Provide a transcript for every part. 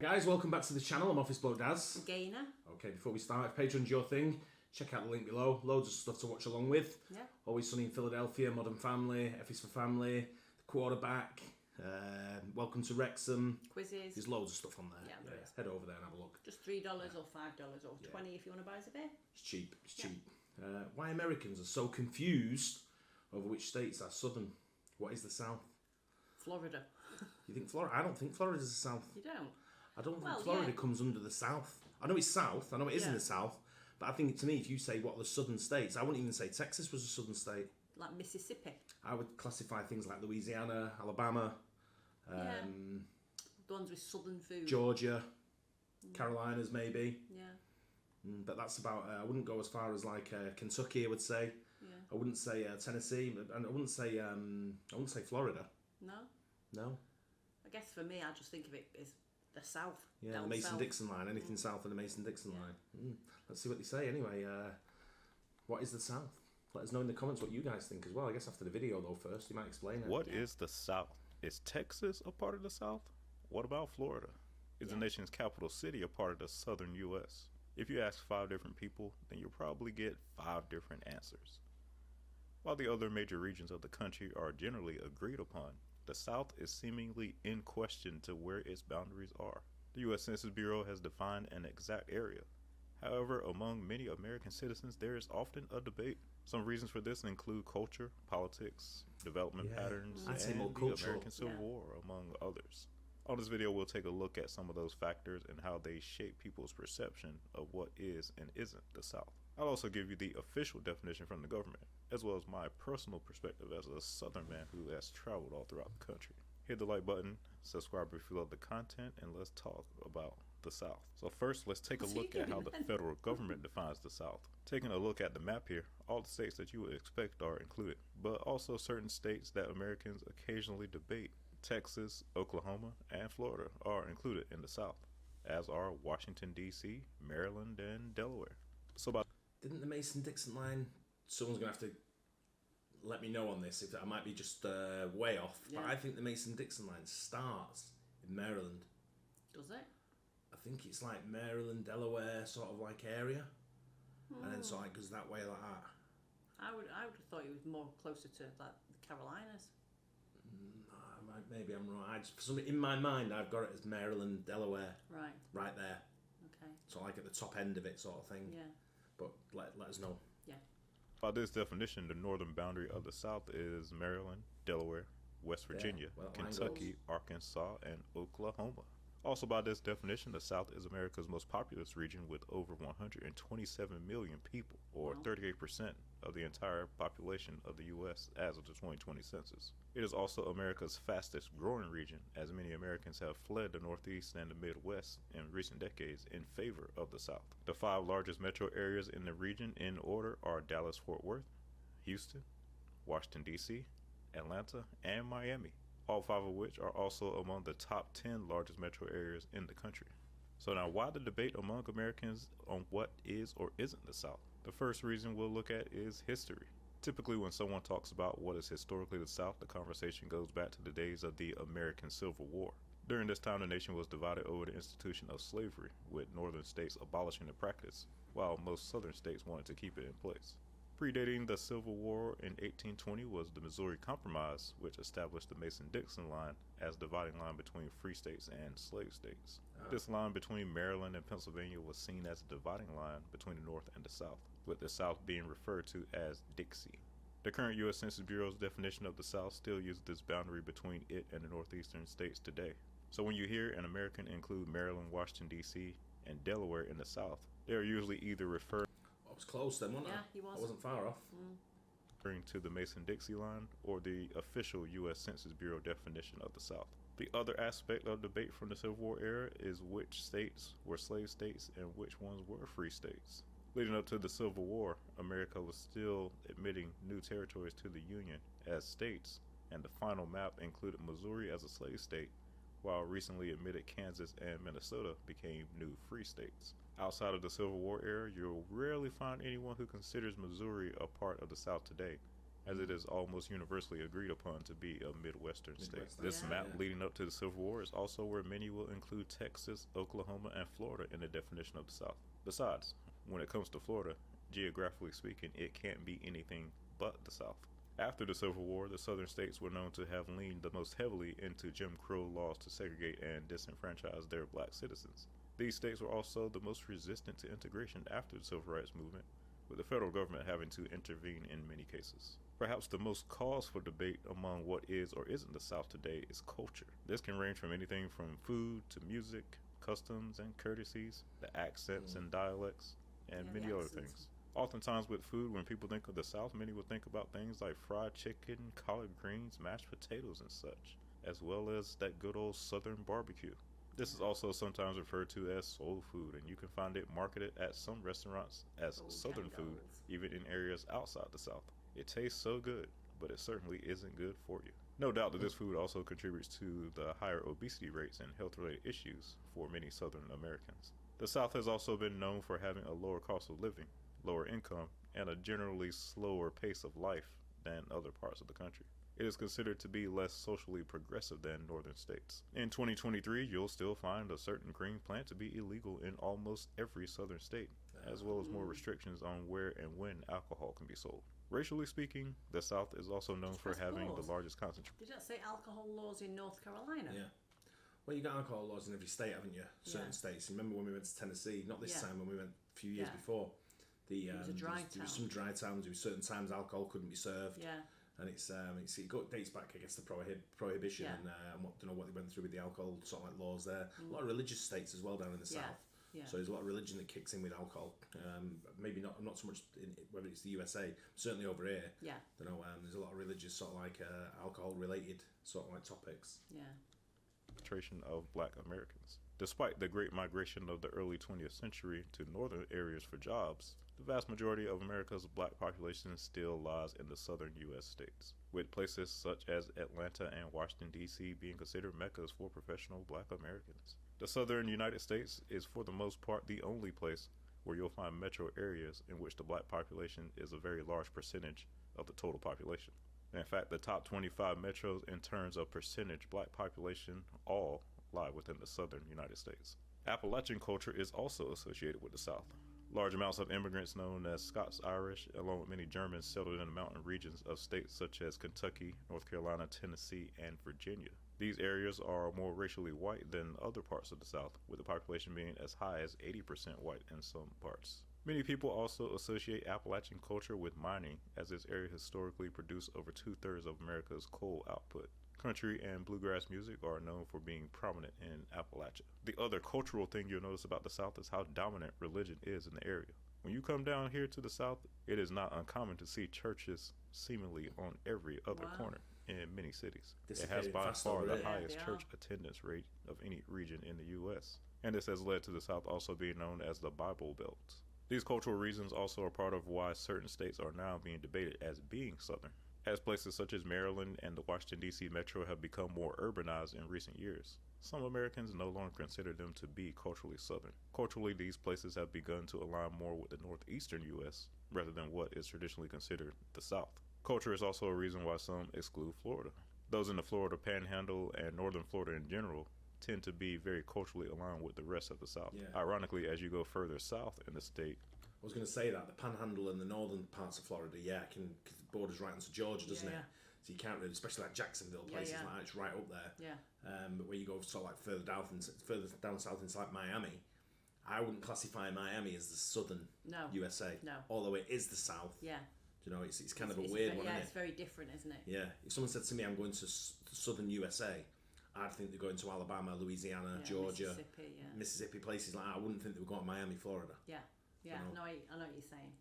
Guys, welcome back to the channel. I'm Office Bloke Daz. Gaynor. Okay, before we start, if Patreon's your thing, check out the link below. Loads of stuff to watch along with. Yeah. Always Sunny in Philadelphia, Modern Family, F is for Family, The Quarterback, Welcome to Wrexham. Quizzes. There's loads of stuff on there. Yeah, there is. Head over there and have a look. Just $3 or $5 or $20 if you want to buy us a beer. It's cheap. It's cheap. Why Americans are so confused over which states are southern. What is the South? Florida. You think Florida? I don't think Florida's the South. You don't? I don't think Florida comes under the South. I know it's South. I know it is in the South. But I think, to me, if you say what are the southern states, I wouldn't even say Texas was a southern state. Like Mississippi. I would classify things like Louisiana, Alabama, The ones with southern food. Georgia, Carolinas maybe. Yeah. But that's about. I wouldn't go as far as like Kentucky. I would say. Yeah. I wouldn't say Tennessee, and I wouldn't say Florida. No. No. I guess for me, I just think of it as the South. Yeah, the Mason-Dixon line. Anything south of the Mason-Dixon line. Let's see what they say anyway. What is the South? Let us know in the comments what you guys think as well. I guess after the video though first, you might explain it. What is the South? Is Texas a part of the South? What about Florida? Is the nation's capital city a part of the southern U.S.? If you ask 5 different people, then you'll probably get 5 different answers. While the other major regions of the country are generally agreed upon, the South is seemingly in question to where its boundaries are. The U.S. Census Bureau has defined an exact area. However, among many American citizens, there is often a debate. Some reasons for this include culture, politics, development patterns, and the American Civil War, among others. On this video, we'll take a look at some of those factors and how they shape people's perception of what is and isn't the South. I'll also give you the official definition from the government, as well as my personal perspective as a Southern man who has traveled all throughout the country. Hit the like button, subscribe if you love the content, and let's talk about the South. So first, let's take a look at how the federal government defines the South. Taking a look at the map here, all the states that you would expect are included, but also certain states that Americans occasionally debate. Texas, Oklahoma, and Florida are included in the South, as are Washington, D.C., Maryland, and Delaware. So about Didn't the Mason-Dixon line, someone's going to have to let me know on this, if I might be just way off, but I think the Mason-Dixon line starts in Maryland. Does it? I think it's like Maryland, Delaware sort of like area, and then sort of goes that way like that. I would have thought it was more closer to like the Carolinas. Maybe I'm wrong. In my mind, I've got it as Maryland, Delaware. Right there. Okay. So like at the top end of it sort of thing. Yeah. But let us know. Yeah. By this definition, the northern boundary of the South is Maryland, Delaware, West Virginia, Kentucky, Arkansas, and Oklahoma. Also by this definition, the South is America's most populous region with over 127 million people, or 38% of the entire population of the U.S. as of the 2020 census. It is also America's fastest growing region, as many Americans have fled the Northeast and the Midwest in recent decades in favor of the South. The 5 largest metro areas in the region in order are Dallas-Fort Worth, Houston, Washington, D.C., Atlanta, and Miami. All 5 of which are also among the top 10 largest metro areas in the country. So now, why the debate among Americans on what is or isn't the South? The first reason we'll look at is history. Typically, when someone talks about what is historically the South, the conversation goes back to the days of the American Civil War. During this time, the nation was divided over the institution of slavery, with northern states abolishing the practice, while most southern states wanted to keep it in place. Predating the Civil War in 1820 was the Missouri Compromise, which established the Mason-Dixon line as dividing line between free states and slave states. This line between Maryland and Pennsylvania was seen as a dividing line between the North and the South, with the South being referred to as Dixie. The current U.S. Census Bureau's definition of the South still uses this boundary between it and the northeastern states today. So when you hear an American include Maryland, Washington, D.C., and Delaware in the South, they are usually either referring I was close then, wasn't I? Yeah, he was. I wasn't far off. to the Mason-Dixon line or the official U.S. Census Bureau definition of the South. The other aspect of debate from the Civil War era is which states were slave states and which ones were free states. Leading up to the Civil War, America was still admitting new territories to the Union as states, and the final map included Missouri as a slave state, while recently admitted Kansas and Minnesota became new free states. Outside of the Civil War era, you'll rarely find anyone who considers Missouri a part of the South today, as it is almost universally agreed upon to be a Midwestern state. Midwestern. This Yeah. map leading up to the Civil War is also where many will include Texas, Oklahoma, and Florida in the definition of the South. Besides, when it comes to Florida, geographically speaking, it can't be anything but the South. After the Civil War, the southern states were known to have leaned the most heavily into Jim Crow laws to segregate and disenfranchise their black citizens. These states were also the most resistant to integration after the Civil Rights Movement, with the federal government having to intervene in many cases. Perhaps the most cause for debate among what is or isn't the South today is culture. This can range from anything from food to music, customs and courtesies, the accents and dialects, and Yeah, many the other accents. things. Oftentimes with food, when people think of the South, many would think about things like fried chicken, collard greens, mashed potatoes, and such, as well as that good old Southern barbecue. This is also sometimes referred to as soul food, and you can find it marketed at some restaurants as Old Southern food, candles. even in areas outside the South. It tastes so good, but it certainly isn't good for you. No doubt that this food also contributes to the higher obesity rates and health-related issues for many Southern Americans. The South has also been known for having a lower cost of living, lower income, and a generally slower pace of life than other parts of the country. It is considered to be less socially progressive than northern states. In 2023, you'll still find a certain green plant to be illegal in almost every southern state, as well as more restrictions on where and when alcohol can be sold. Racially speaking, the South is also known for having the largest concentration. Did that say alcohol laws in North Carolina? Yeah. Well, you got alcohol laws in every state, haven't you? Certain states. Remember when we went to Tennessee? Not this time, when we went a few years before. It was a dry there was some dry towns. There was certain times alcohol couldn't be served. Yeah. And it dates back, I guess, to prohibition and don't know what they went through with the alcohol sort of like laws there. A lot of religious states as well down in the south. Yeah. So there's a lot of religion that kicks in with alcohol. Maybe not so much whether it's the USA, certainly over here. Yeah. Don't know. There's a lot of religious sort of like alcohol related sort of like topics. Yeah. Of black Americans. Despite the great migration of the early 20th century to northern areas for jobs, the vast majority of America's black population still lies in the southern U.S. states, with places such as Atlanta and Washington, D.C. being considered meccas for professional black Americans. The southern United States is for the most part the only place where you'll find metro areas in which the black population is a very large percentage of the total population. In fact, the top 25 metros in terms of percentage black population all lie within the southern United States. Appalachian culture is also associated with the South. Large amounts of immigrants known as Scots-Irish, along with many Germans, settled in the mountain regions of states such as Kentucky, North Carolina, Tennessee, and Virginia. These areas are more racially white than other parts of the South, with the population being as high as 80% white in some parts. Many people also associate Appalachian culture with mining, as this area historically produced over 2/3 of America's coal output. Country and bluegrass music are known for being prominent in Appalachia. The other cultural thing you'll notice about the South is how dominant religion is in the area. When you come down here to the South, it is not uncommon to see churches seemingly on every other corner in many cities. It has by far the highest church attendance rate of any region in the U.S., and this has led to the South also being known as the Bible Belt. These cultural reasons also are part of why certain states are now being debated as being Southern, as places such as Maryland and the Washington, D.C. metro have become more urbanized in recent years. Some Americans no longer consider them to be culturally Southern. Culturally, these places have begun to align more with the northeastern U.S. rather than what is traditionally considered the South. Culture is also a reason why some exclude Florida. Those in the Florida Panhandle and northern Florida in general tend to be very culturally aligned with the rest of the South. Yeah. Ironically, as you go further south in the state, I was going to say that the Panhandle and the northern parts of Florida, cause it borders right onto Georgia, doesn't it? So you can't really, especially like Jacksonville, places like that, it's right up there. Yeah. But where you go sort of like further down south into like Miami, I wouldn't classify Miami as the southern USA. No. Although it is the south. Yeah. You know, it's kind of a weird one, isn't it? Yeah, it's very different, isn't it? Yeah. If someone said to me, I'm going to southern USA, I'd think they're going to Alabama, Louisiana, Georgia, Mississippi, places like that. I wouldn't think they were going to Miami, Florida. Yeah. Yeah, You know? I know what you're saying.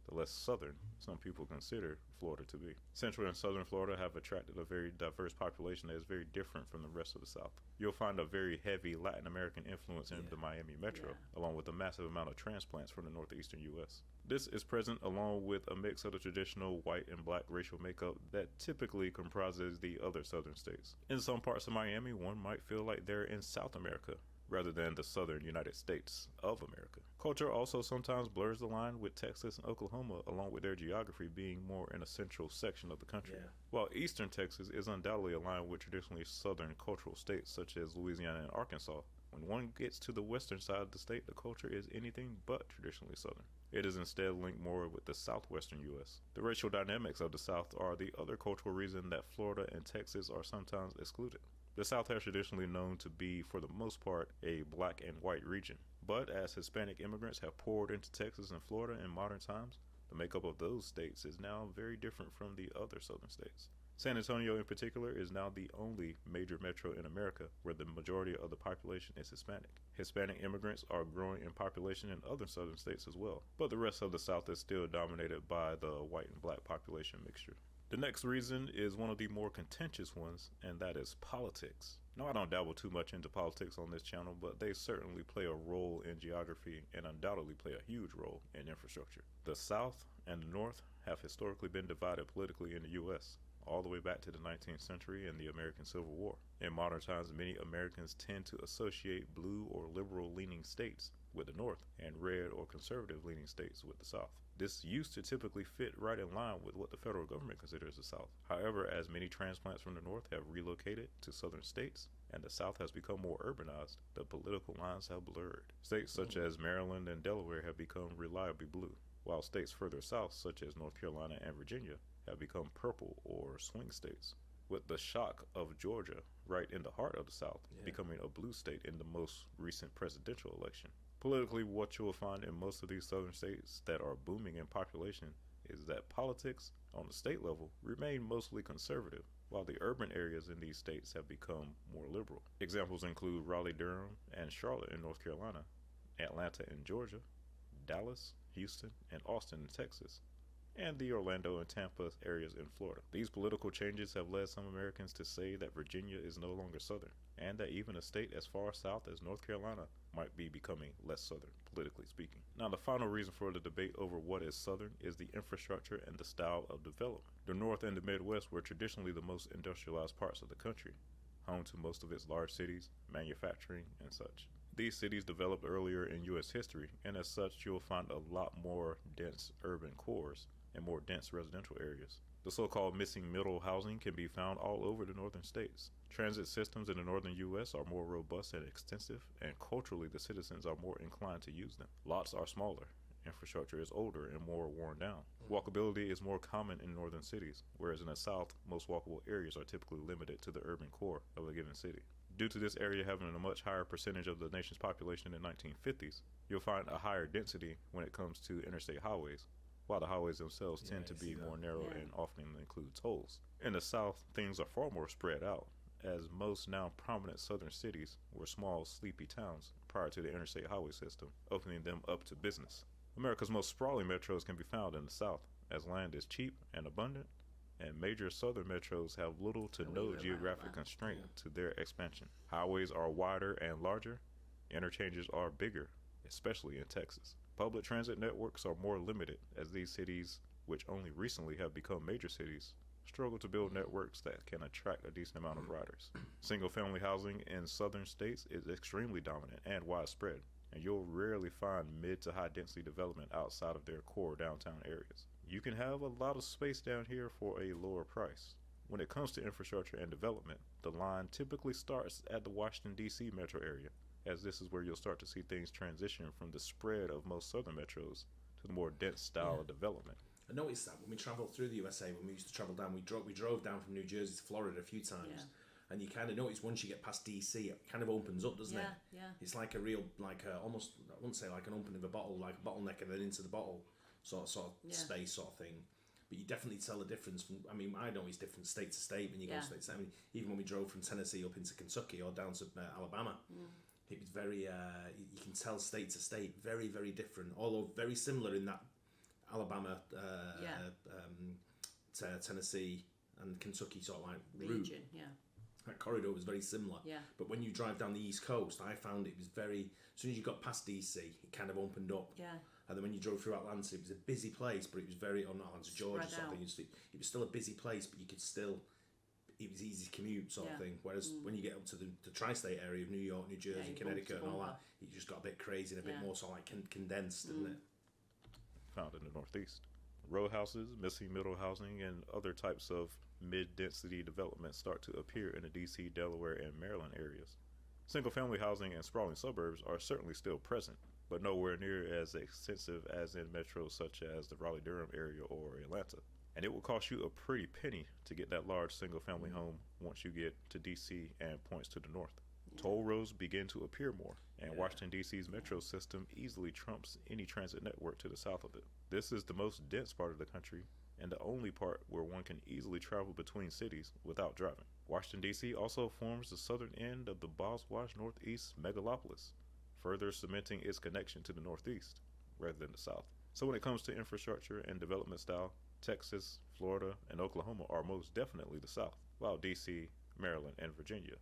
the less southern some people consider Florida to be. Central and southern Florida have attracted a very diverse population that is very different from the rest of the South. You'll find a very heavy Latin American influence in the Miami metro, along with a massive amount of transplants from the northeastern U.S. This is present along with a mix of the traditional white and black racial makeup that typically comprises the other southern states. In some parts of Miami, one might feel like they're in South America, rather than the southern United States of America. Culture also sometimes blurs the line with Texas and Oklahoma, along with their geography being more in a central section of the country. Yeah. While eastern Texas is undoubtedly aligned with traditionally southern cultural states such as Louisiana and Arkansas, when one gets to the western side of the state, the culture is anything but traditionally southern. It is instead linked more with the southwestern U.S. The racial dynamics of the South are the other cultural reason that Florida and Texas are sometimes excluded. The South has traditionally known to be, for the most part, a black and white region. But as Hispanic immigrants have poured into Texas and Florida in modern times, the makeup of those states is now very different from the other southern states. San Antonio in particular is now the only major metro in America where the majority of the population is Hispanic. Hispanic immigrants are growing in population in other southern states as well, but the rest of the South is still dominated by the white and black population mixture. The next reason is one of the more contentious ones, and that is politics. Now, I don't dabble too much into politics on this channel, but they certainly play a role in geography and undoubtedly play a huge role in infrastructure. The South and the North have historically been divided politically in the U.S., all the way back to the 19th century and the American Civil War. In modern times, many Americans tend to associate blue or liberal-leaning states with the North and red or conservative-leaning states with the South. This used to typically fit right in line with what the federal government considers the South. However, as many transplants from the North have relocated to southern states and the South has become more urbanized, the political lines have blurred. States such as Maryland and Delaware have become reliably blue, while states further south, such as North Carolina and Virginia, have become purple or swing states, with the shock of Georgia right in the heart of the South becoming a blue state in the most recent presidential election. Politically, what you will find in most of these southern states that are booming in population is that politics on the state level remain mostly conservative, while the urban areas in these states have become more liberal. Examples include Raleigh, Durham, and Charlotte in North Carolina, Atlanta in Georgia, Dallas, Houston, and Austin in Texas, and the Orlando and Tampa areas in Florida. These political changes have led some Americans to say that Virginia is no longer Southern, and that even a state as far south as North Carolina might be becoming less Southern, politically speaking. Now, the final reason for the debate over what is Southern is the infrastructure and the style of development. The North and the Midwest were traditionally the most industrialized parts of the country, home to most of its large cities, manufacturing, and such. These cities developed earlier in U.S. history, and as such, you'll find a lot more dense urban cores and more dense residential areas. The so-called missing middle housing can be found all over the northern states. Transit systems in the northern U.S. are more robust and extensive, and culturally the citizens are more inclined to use them. Lots are smaller. Infrastructure is older and more worn down. Walkability is more common in northern cities, whereas in the south, most walkable areas are typically limited to the urban core of a given city. Due to this area having a much higher percentage of the nation's population in the 1950s, you'll find a higher density when it comes to interstate highways, while the highways themselves tend to be more narrow and often include tolls. In the South, things are far more spread out, as most now prominent southern cities were small, sleepy towns prior to the interstate highway system, opening them up to business. America's most sprawling metros can be found in the South, as land is cheap and abundant, and major southern metros have little to no geographic constraint to their expansion. Highways are wider and larger, interchanges are bigger, especially in Texas. Public transit networks are more limited, as these cities, which only recently have become major cities, struggle to build networks that can attract a decent amount of riders. Single-family housing in southern states is extremely dominant and widespread, and you'll rarely find mid to high density development outside of their core downtown areas. You can have a lot of space down here for a lower price. When it comes to infrastructure and development, the line typically starts at the Washington, D.C. metro area, as this is where you'll start to see things transition from the spread of most southern metros to the more dense style of development. I noticed that when we travelled through the USA, when we used to travel down, we drove down from New Jersey to Florida a few times, and you kind of notice once you get past DC, it kind of opens up, doesn't it? Yeah. It's like a real, almost, I wouldn't say like an opening of a bottle, like a bottleneck and then into the bottle sort of space sort of thing. But you definitely tell the difference from, I mean, I know it's different state to state when you go state to state. I mean, even when we drove from Tennessee up into Kentucky or down to Alabama, it was very, you can tell state to state, very, very different, although very similar in that Alabama, Tennessee and Kentucky sort of like route. That corridor was very similar. But when you drive down the East Coast, I found it was very, as soon as you got past DC, it kind of opened up. And then when you drove through Atlanta, it was a busy place, but it was very, not Atlanta, Georgia sort of thing. It was still a busy place, but you could still, it was easy to commute sort of Yeah. thing. Whereas when you get up to the tri-state area of New York, New Jersey, you Connecticut, and all bumper. that, it just got a bit crazy and a bit Yeah. more sort of like condensed, didn't it? Found in the Northeast. Row houses, missing middle housing, and other types of mid-density developments start to appear in the DC, Delaware, and Maryland areas. Single-family housing and sprawling suburbs are certainly still present, but nowhere near as extensive as in metros such as the Raleigh-Durham area or Atlanta. And it will cost you a pretty penny to get that large single-family home once you get to DC and points to the north. Toll roads begin to appear more, and Washington, D.C.'s metro system easily trumps any transit network to the south of it. This is the most dense part of the country, and the only part where one can easily travel between cities without driving. Washington, D.C. also forms the southern end of the Boswash Northeast megalopolis, further cementing its connection to the Northeast rather than the South. So when it comes to infrastructure and development style, Texas, Florida, and Oklahoma are most definitely the South, while D.C., Maryland, and Virginia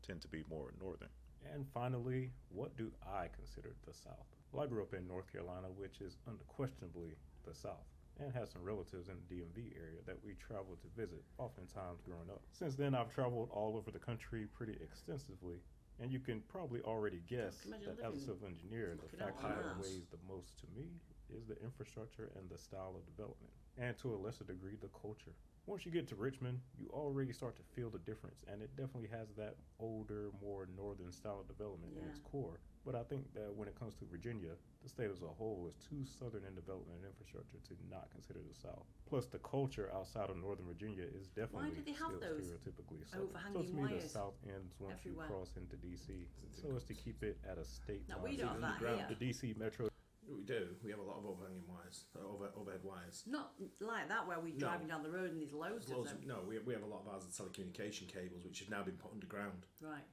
tend to be more northern. And finally, what do I consider the South? Well, I grew up in North Carolina, which is unquestionably the South, and had some relatives in the DMV area that we traveled to visit, oftentimes growing up. Since then, I've traveled all over the country pretty extensively, and you can probably already guess that as a civil engineer, the factor that weighs the most to me is the infrastructure and the style of development, and to a lesser degree, the culture. Once you get to Richmond, you already start to feel the difference, and it definitely has that older, more northern style of development in its core. But I think that when it comes to Virginia, the state as a whole is too southern in development and infrastructure to not consider the South. Plus, the culture outside of Northern Virginia is definitely still stereotypically southern. So to me, the South ends once you cross into D.C. So as to keep it at a state. No, we don't have that here. The D.C. metro. We do. We have a lot of overhanging wires, overhead wires. Not like that where we're driving down the road and there's loads of them. No, we have a lot of ours are telecommunication cables, which have now been put underground. Right.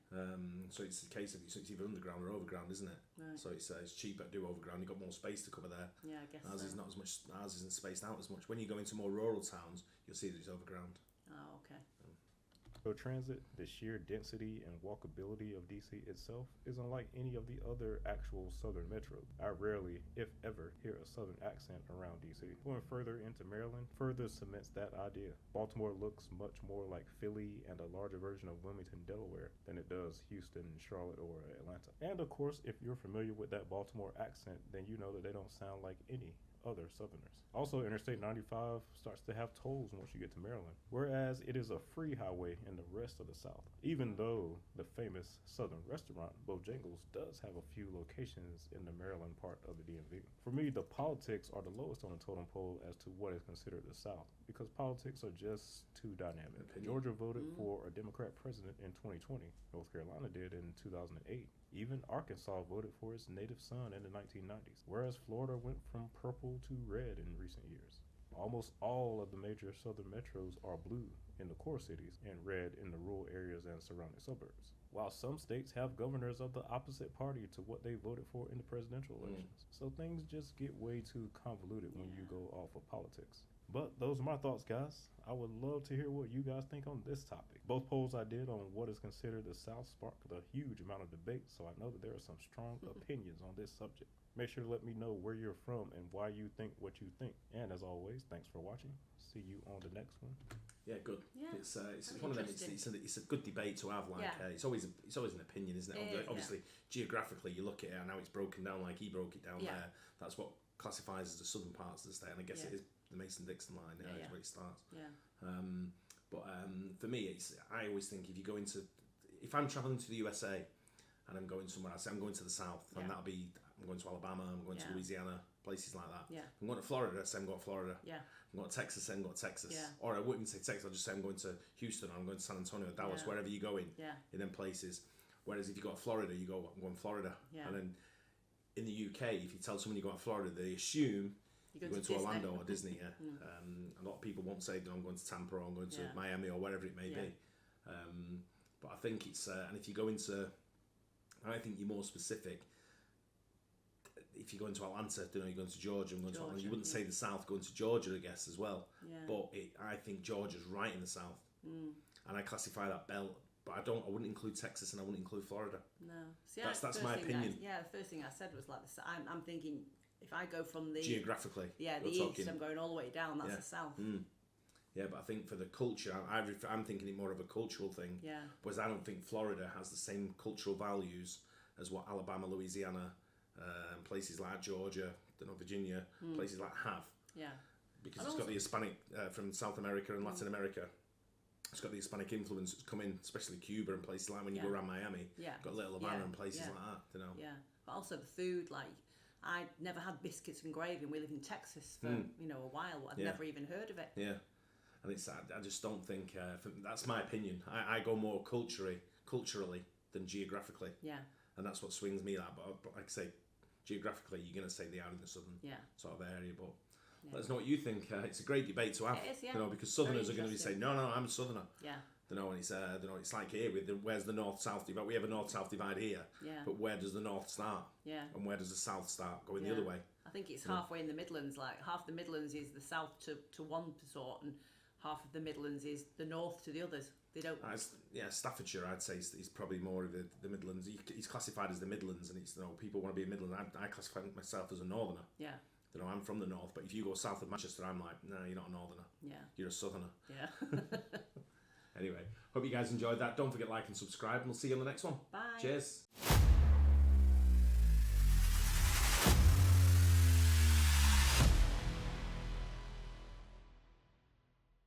So it's the case of it's either underground or overground, isn't it? Right. So it's cheaper to do overground. You've got more space to cover there. Yeah, I guess Ours so. is not as much. Ours isn't spaced out as much. When you go into more rural towns, you'll see that it's overground. Oh, okay. So transit, the sheer density and walkability of DC itself is unlike any of the other actual southern metros. I rarely, if ever, hear a southern accent around DC. Going further into Maryland further cements that idea. Baltimore looks much more like Philly and a larger version of Wilmington, Delaware than it does Houston, Charlotte, or Atlanta. And of course, if you're familiar with that Baltimore accent, then you know that they don't sound like any other southerners. Also, Interstate 95 starts to have tolls once you get to Maryland, whereas it is a free highway in the rest of the South. Even though the famous southern restaurant Bojangles does have a few locations in the Maryland part of the DMV. For me, the politics are the lowest on the totem pole as to what is considered the South, because politics are just too dynamic. Georgia voted for a Democrat president in 2020. North Carolina did in 2008. Even Arkansas voted for its native son in the 1990s, whereas Florida went from purple to red in recent years. Almost all of the major southern metros are blue in the core cities and red in the rural areas and surrounding suburbs, while some states have governors of the opposite party to what they voted for in the presidential elections. So things just get way too convoluted when you go off of politics. But those are my thoughts, guys. I would love to hear what you guys think on this topic. Both polls I did on what is considered the South sparked a huge amount of debate, so I know that there are some strong opinions on this subject. Make sure to let me know where you're from and why you think what you think. And as always, thanks for watching. See you on the next one. Yeah, good. Yeah, it's one of them. It's a good debate to have. Like it's always an opinion, isn't it? Obviously, geographically, you look at it and now it's broken down like he broke it down there. That's what classifies as the southern parts of the state, and I guess it is the Mason-Dixon line. Is where it starts. Yeah. But for me, I always think if I'm traveling to the USA and I'm going somewhere, I say I'm going to the south, and I'm going to Alabama, I'm going to Louisiana, places like that. Yeah. I'm going to Florida, I say I'm going to Florida. Yeah. I'm going to Texas, I say I'm going to Texas. Yeah. Or I wouldn't say Texas, I'll just say I'm going to Houston, or I'm going to San Antonio, Dallas, wherever you're going in them places. Whereas if you go to Florida, you go, I'm going to Florida. Yeah. And then in the UK, if you tell someone you go to Florida, they assume you're going to Orlando or Disney, a lot of people won't say I'm going to Tampa or I'm going to Miami or wherever it may be. But I think it's, and if you go into, I think you're more specific. If you go into Atlanta, you're going to Georgia, Atlanta, you wouldn't say the South, going to Georgia, I guess, as well. Yeah. But I think Georgia's right in the South. And I classify that belt. But I wouldn't include Texas and I wouldn't include Florida. No. See, that's my opinion. The first thing I said was like, I'm thinking, if I go from the... Geographically. Yeah, the east, I'm going all the way down, that's the south. Yeah, but I think for the culture, I'm thinking it more of a cultural thing. Yeah. Whereas I don't think Florida has the same cultural values as what Alabama, Louisiana, places like Georgia, Virginia, places like have. Yeah. Because it's got the Hispanic from South America and Latin America. It's got the Hispanic influence that's come in, especially Cuba and places like when you go around Miami. Yeah. Got Little Havana and places like that. You know. Yeah, but also the food. Like, I never had biscuits and gravy, and we live in Texas for a while. I'd never even heard of it. Yeah, and it's I just don't think that's my opinion. I go more culturally than geographically. Yeah. And that's what swings me that. But like I say, geographically, you're going to say they are in the southern sort of area, but. Yeah. Let us know what you think. It's a great debate to have. It is, yeah. You know, because Southerners are going to be saying, "No, I'm a Southerner." Yeah. You know, and it's like here with where's the North-South divide? We have a North-South divide here. Yeah. But where does the North start? Yeah. And where does the South start? Going the other way. I think it's halfway in the Midlands. Like half the Midlands is the South to one sort, and half of the Midlands is the North to the others. They don't. Staffordshire, I'd say, is probably more of the Midlands. He's classified as the Midlands, and it's people want to be a Midland. I classify myself as a Northerner. Yeah. You know, I'm from the north, but if you go south of Manchester, I'm like, no, you're not a northerner. Yeah. You're a southerner. Yeah. Anyway, hope you guys enjoyed that. Don't forget to like and subscribe, and we'll see you on the next one. Bye. Cheers.